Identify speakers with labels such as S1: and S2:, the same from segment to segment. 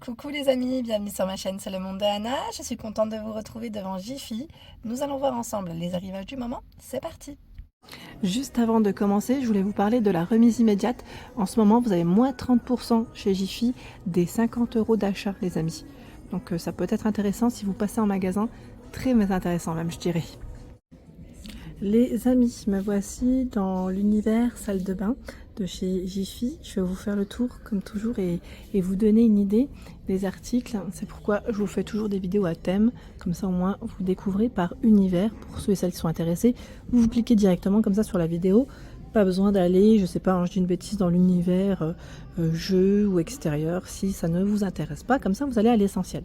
S1: Coucou les amis, bienvenue sur ma chaîne C'est le monde de Anna. Je suis contente de vous retrouver devant Jiffy. Nous allons voir ensemble les arrivages du moment. C'est parti. Juste avant de commencer, je voulais vous parler de la remise immédiate. En ce moment, vous avez moins 30% chez Jiffy des 50 € d'achat, les amis. Donc ça peut être intéressant si vous passez en magasin. Très intéressant même, je dirais. Les amis, me voici dans l'univers salle de bain de chez Jiffy. Je vais vous faire le tour comme toujours et vous donner une idée des articles. C'est pourquoi je vous fais toujours des vidéos à thème, comme ça au moins vous découvrez par univers. Pour ceux et celles qui sont intéressés, vous cliquez directement comme ça sur la vidéo. Pas besoin d'aller, je sais pas, je dis une bêtise, dans l'univers jeu ou extérieur si ça ne vous intéresse pas. Comme ça vous allez à l'essentiel.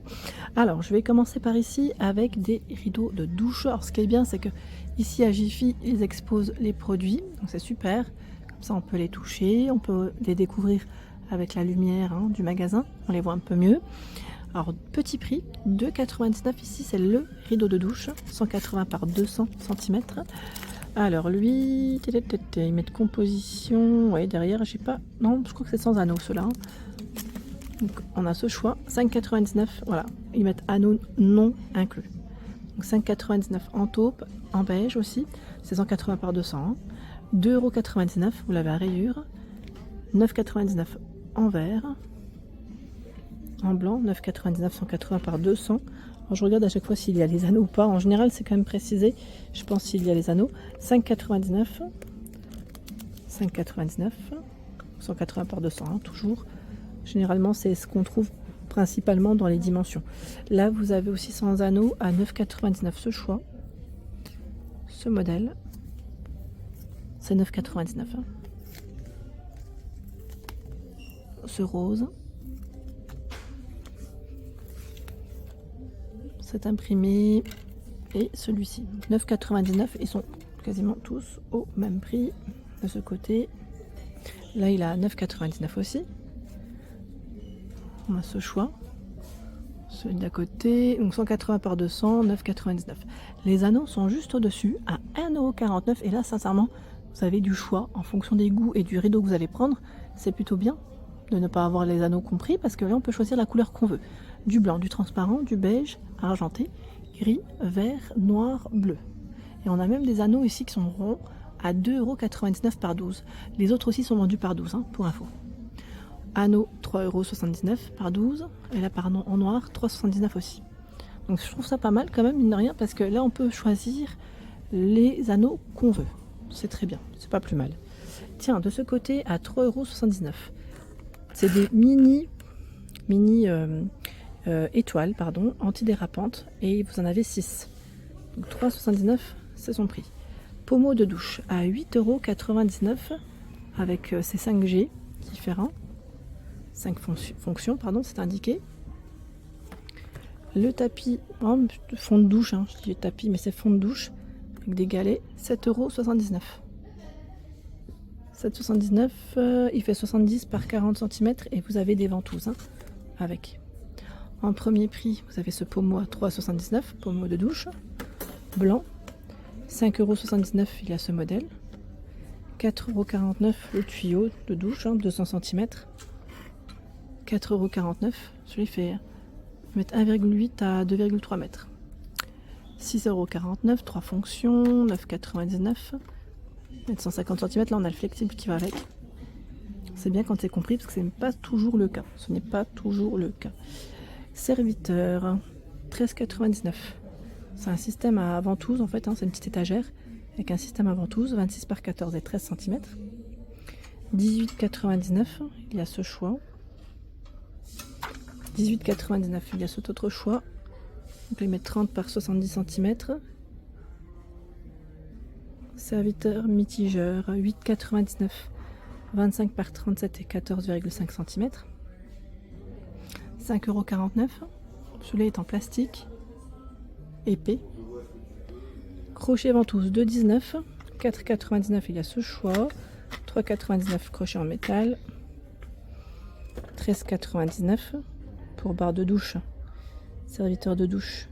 S1: Alors je vais commencer par ici avec des rideaux de douche. Alors ce qui est bien, c'est que ici à Jiffy ils exposent les produits, donc c'est super. Comme ça on peut les toucher, on peut les découvrir avec la lumière du magasin, on les voit un peu mieux. Alors petit prix, 2,99 €. Ici c'est le rideau de douche, 180 par 200 cm. Alors lui, ils mettent composition, ouais, derrière, j'ai pas, non, je crois que c'est sans anneau ceux-là. Donc on a ce choix, 5,99 €, voilà, ils mettent anneau non inclus. Donc 5,99 € en taupe, en beige aussi, c'est 180 par 200, 2,99 €, vous l'avez à rayure, 9,99 € en vert, en blanc, 9,99 €, 180 par 200. Alors je regarde à chaque fois s'il y a les anneaux ou pas. En général, c'est quand même précisé. Je pense s'il y a les anneaux. 5,99 €. 5,99 €. 180 par 200, toujours. Généralement, c'est ce qu'on trouve principalement dans les dimensions. Là, vous avez aussi sans anneaux à 9,99 € ce choix. Ce modèle. C'est 9,99 €. Ce rose. C'est imprimé, et celui-ci 9,99 €. Ils sont quasiment tous au même prix de ce côté. Là il a 9,99 € aussi. On a ce choix, celui d'à côté, donc 180 par 200, 9,99 €. Les anneaux sont juste au dessus à 1,49 € et là sincèrement vous avez du choix en fonction des goûts et du rideau que vous allez prendre. C'est plutôt bien de ne pas avoir les anneaux compris parce que là on peut choisir la couleur qu'on veut. Du blanc, du transparent, du beige, argenté, gris, vert, noir, bleu. Et on a même des anneaux ici qui sont ronds à 2,99 € par 12. Les autres aussi sont vendus par 12, pour info. Anneau 3,79 € par 12. Et là en noir 3,79 € aussi. Donc je trouve ça pas mal quand même, mine de rien, parce que là on peut choisir les anneaux qu'on veut. C'est très bien, c'est pas plus mal. Tiens, de ce côté à 3,79 €. C'est des mini étoiles, pardon, antidérapantes, et vous en avez 6. Donc 3,79 €, c'est son prix. Pommeau de douche à 8,99 € avec ces 5G différents. 5 fonctions, pardon, c'est indiqué. Le tapis, fond de douche, je dis tapis, mais c'est fond de douche, avec des galets, 7,79 €. 7,79 €, il fait 70 par 40 cm et vous avez des ventouses avec. En premier prix, vous avez ce pommeau à 3,79 €, pommeau de douche, blanc. 5,79 €, il y a ce modèle. 4,49 € le tuyau de douche, 200 cm. 4,49 €, celui fait mettre 1,8 à 2,3 mètres. 6,49 €, 3 fonctions, 9,99 €. 150 cm, là on a le flexible qui va avec. C'est bien quand c'est compris parce que ce n'est pas toujours le cas. Ce n'est pas toujours le cas. Serviteur, 13,99 €. C'est un système à ventouse en fait, c'est une petite étagère avec un système à ventouse, 26 par 14 et 13 cm. 18,99 €, il y a ce choix. 18,99 €, il y a cet autre choix. Donc les mettre 30 par 70 cm. Serviteur mitigeur, 8,99 €, 25 par 37 et 14,5 cm. 5,49 €. Celui-là est en plastique, épais. Crochet ventouse, 2,19 €. 4,99 €, il y a ce choix. 3,99 € crochet en métal. 13,99 € pour barre de douche, serviteur de douche.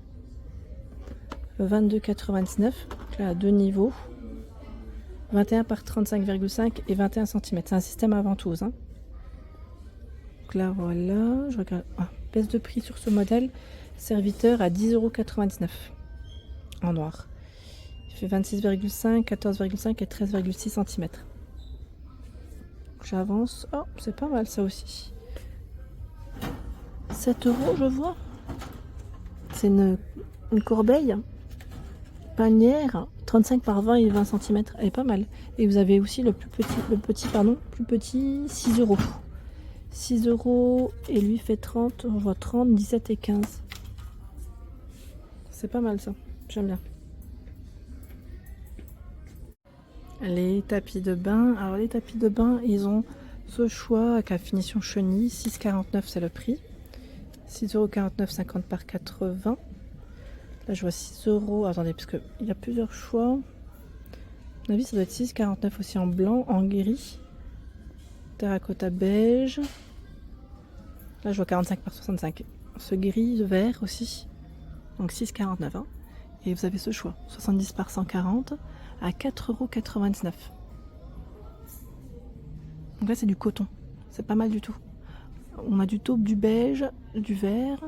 S1: 22,99 €, là à 2 niveaux. 21 par 35,5 et 21 cm. C'est un système à ventouse. Donc là, voilà, je regarde. baisse de prix sur ce modèle. Serviteur à 10,99 € en noir. Il fait 26,5, 14,5 et 13,6 cm. J'avance. Oh, c'est pas mal ça aussi. 7 € je vois. C'est une corbeille panière 35 par 20 et 20 cm. Elle est pas mal. Et vous avez aussi le plus petit 6 €. 6 € et lui fait 30, on voit 30, 17 et 15. C'est pas mal ça, j'aime bien. Les tapis de bain, alors les tapis de bain, ils ont ce choix avec la finition chenille, 6,49 c'est le prix. 6,49 € 50 par 80. Là je vois 6 €, attendez, parce qu'il y a plusieurs choix. À mon avis ça doit être 6,49 aussi en blanc, en gris. Terracotta beige. Là je vois 45 par 65. Ce gris vert aussi. Donc 6,49 €. Hein. Et vous avez ce choix. 70 par 140 à 4,99 €. Donc là c'est du coton. C'est pas mal du tout. On a du taupe, du beige, du vert.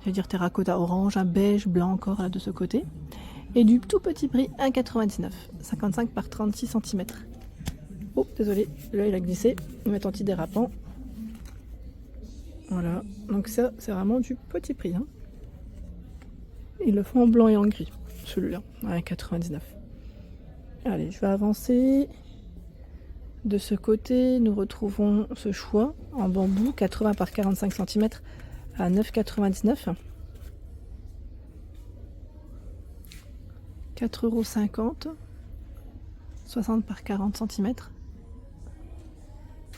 S1: Je vais dire terracotta orange, un beige, blanc encore là de ce côté. Et du tout petit prix 1,99 €. 55 par 36 cm. Oh désolé, là il a glissé. On va mettre antidérapant. Voilà, donc ça c'est vraiment du petit prix. Hein. Ils le font en blanc et en gris, celui-là, à 1,99 €. Allez, je vais avancer. De ce côté, nous retrouvons ce choix en bambou, 80 par 45 cm à 9,99 €. 4,50 €. 60 par 40 cm.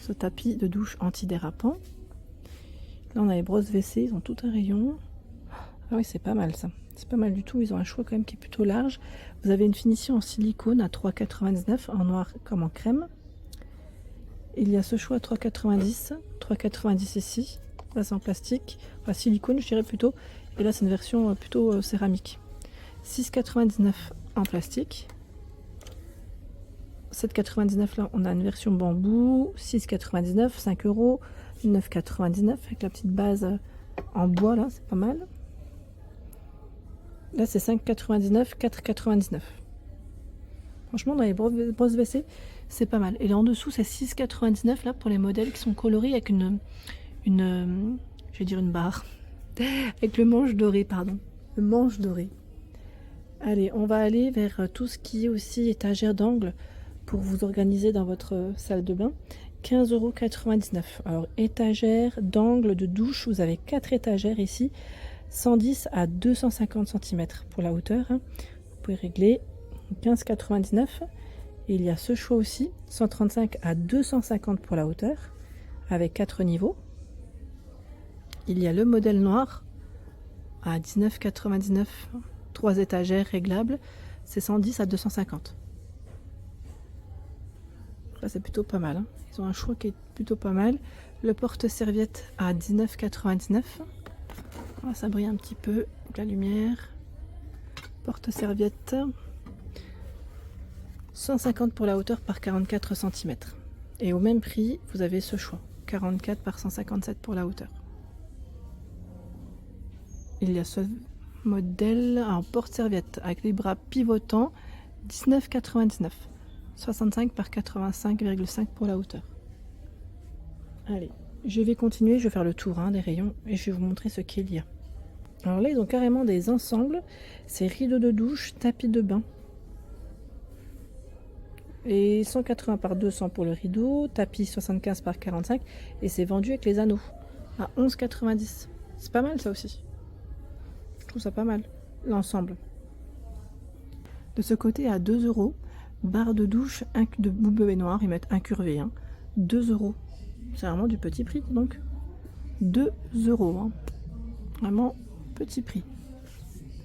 S1: Ce tapis de douche antidérapant. Là, on a les brosses WC, ils ont tout un rayon. Ah oui, c'est pas mal ça. C'est pas mal du tout. Ils ont un choix quand même qui est plutôt large. Vous avez une finition en silicone à 3,99 €, en noir comme en crème. Il y a ce choix à 3,90 €. 3,90 € ici. Là, c'est en plastique. Enfin, silicone, je dirais plutôt. Et là, c'est une version plutôt céramique. 6,99 € en plastique. 7,99 € là, on a une version bambou. 6,99 €, 5 €. 9,99 € avec la petite base en bois là, c'est pas mal. Là c'est 5,99 €, 4,99 €. Franchement dans les brosses WC c'est pas mal. Et là en dessous c'est 6,99 € là pour les modèles qui sont colorés avec une je vais dire une barre avec le manche doré, pardon, le manche doré. Allez, on va aller vers tout ce qui est aussi étagère d'angle pour vous organiser dans votre salle de bain. 15,99 €. Alors, étagère d'angle de douche, vous avez 4 étagères ici, 110 à 250 cm pour la hauteur. Hein. Vous pouvez régler 15,99 €. Et il y a ce choix aussi, 135 à 250 pour la hauteur, avec 4 niveaux. Il y a le modèle noir à 19,99 €, 3 étagères réglables, c'est 110 à 250. Là, c'est plutôt pas mal. Hein. Ils ont un choix qui est plutôt pas mal. Le porte-serviette à 19,99 €. Ah, ça brille un petit peu avec la lumière. Porte-serviette. 150 pour la hauteur par 44 cm. Et au même prix, vous avez ce choix. 44 par 157 pour la hauteur. Il y a ce modèle en porte-serviette avec les bras pivotants. 19,99 €. 65 par 85,5 pour la hauteur. Allez, je vais continuer, je vais faire le tour des rayons et je vais vous montrer ce qu'il y a. Alors là, ils ont carrément des ensembles. C'est rideaux de douche, tapis de bain. Et 180 par 200 pour le rideau, tapis 75 par 45 et c'est vendu avec les anneaux à 11,90 €. C'est pas mal ça aussi. Je trouve ça pas mal, l'ensemble. De ce côté à 2 €. Barre de douche de boule baignoire, ils mettent incurvé, 2 €. C'est vraiment du petit prix donc. 2 €, hein. Vraiment petit prix.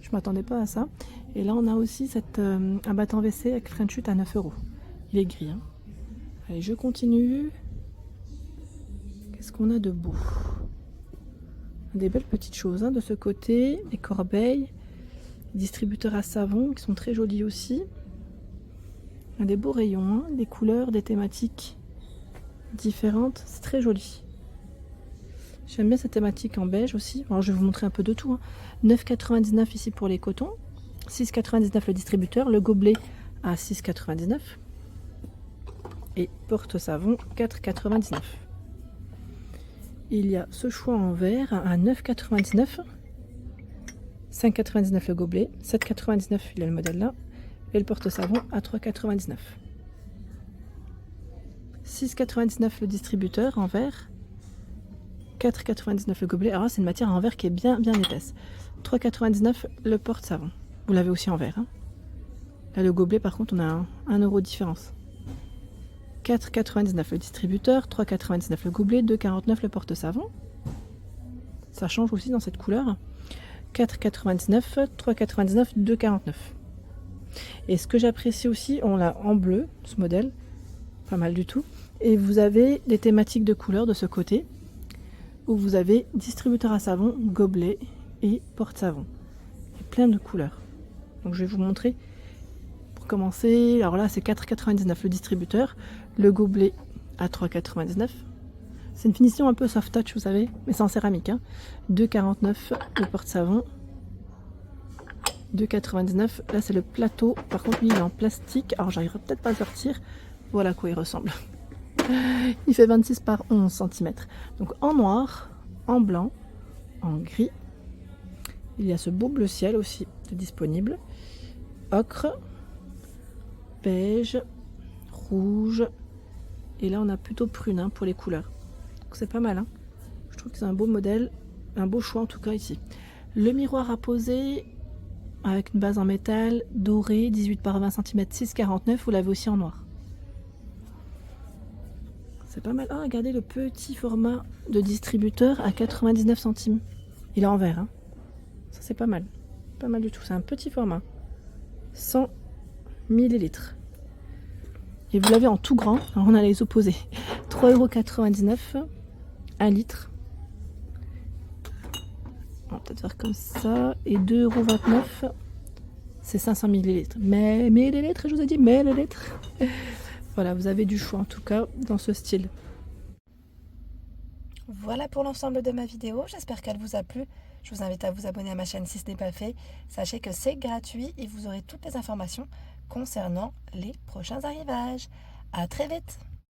S1: Je m'attendais pas à ça. Et là on a aussi un battant WC avec French chute à 9 €. Il est gris. Hein. Allez, je continue. Qu'est-ce qu'on a de beau? Des belles petites choses de ce côté. Des corbeilles. Des distributeurs à savon qui sont très jolis aussi. Des beaux rayons, des couleurs, des thématiques différentes, c'est très joli. J'aime bien cette thématique en beige aussi. Alors je vais vous montrer un peu de tout. 9,99 ici pour les cotons. 6,99 le distributeur. Le gobelet à 6,99. Et porte-savon 4,99. Il y a ce choix en verre à 9,99. 5,99 le gobelet. 7,99 il y a le modèle là. Et le porte-savon à 3,99. 6,99 le distributeur en verre. 4,99 le gobelet. Alors là, c'est une matière en verre qui est bien épaisse. 3,99 le porte-savon. Vous l'avez aussi en verre. Hein. Là, le gobelet, par contre, on a 1 euro de différence. 4,99 le distributeur, 3,99 le gobelet, 2,49 le porte-savon. Ça change aussi dans cette couleur. 4,99, 3,99, 2,49. Et ce que j'apprécie aussi, on l'a en bleu, ce modèle. Pas mal du tout. Et vous avez des thématiques de couleurs de ce côté, où vous avez distributeur à savon, gobelet et porte-savon. Il y a plein de couleurs. Donc je vais vous montrer. Pour commencer, alors là c'est 4,99 le distributeur, le gobelet à 3,99. C'est une finition un peu soft touch, vous savez, mais c'est en céramique. Hein. 2,49 le porte-savon. 2,99. Là c'est le plateau. Par contre lui il est en plastique. Alors j'arriverai peut-être pas à le sortir. Voilà à quoi il ressemble. Il fait 26 par 11 cm. Donc en noir, en blanc, en gris. Il y a ce beau bleu ciel aussi de disponible. Ocre, beige, rouge. Et là on a plutôt prune hein, pour les couleurs. Donc c'est pas mal. Hein. Je trouve que c'est un beau modèle. Un beau choix en tout cas ici. Le miroir à poser avec une base en métal doré, 18 par 20 cm, 6,49. Vous l'avez aussi en noir. C'est pas mal. Ah, regardez le petit format de distributeur à 99 centimes. Il est en verre. Hein. Ça, c'est pas mal. Pas mal du tout. C'est un petit format. 100 millilitres. Et vous l'avez en tout grand. Alors, on a les opposés. 3,99 €. 1 litre. On va peut-être faire comme ça. Et 2,29 €. C'est 500 millilitres. Mais millilitres, je vous ai dit millilitres. Voilà, vous avez du choix en tout cas dans ce style. Voilà pour l'ensemble de ma vidéo, j'espère qu'elle vous a plu. Je vous invite à vous abonner à ma chaîne si ce n'est pas fait. Sachez que c'est gratuit et vous aurez toutes les informations concernant les prochains arrivages. À très vite!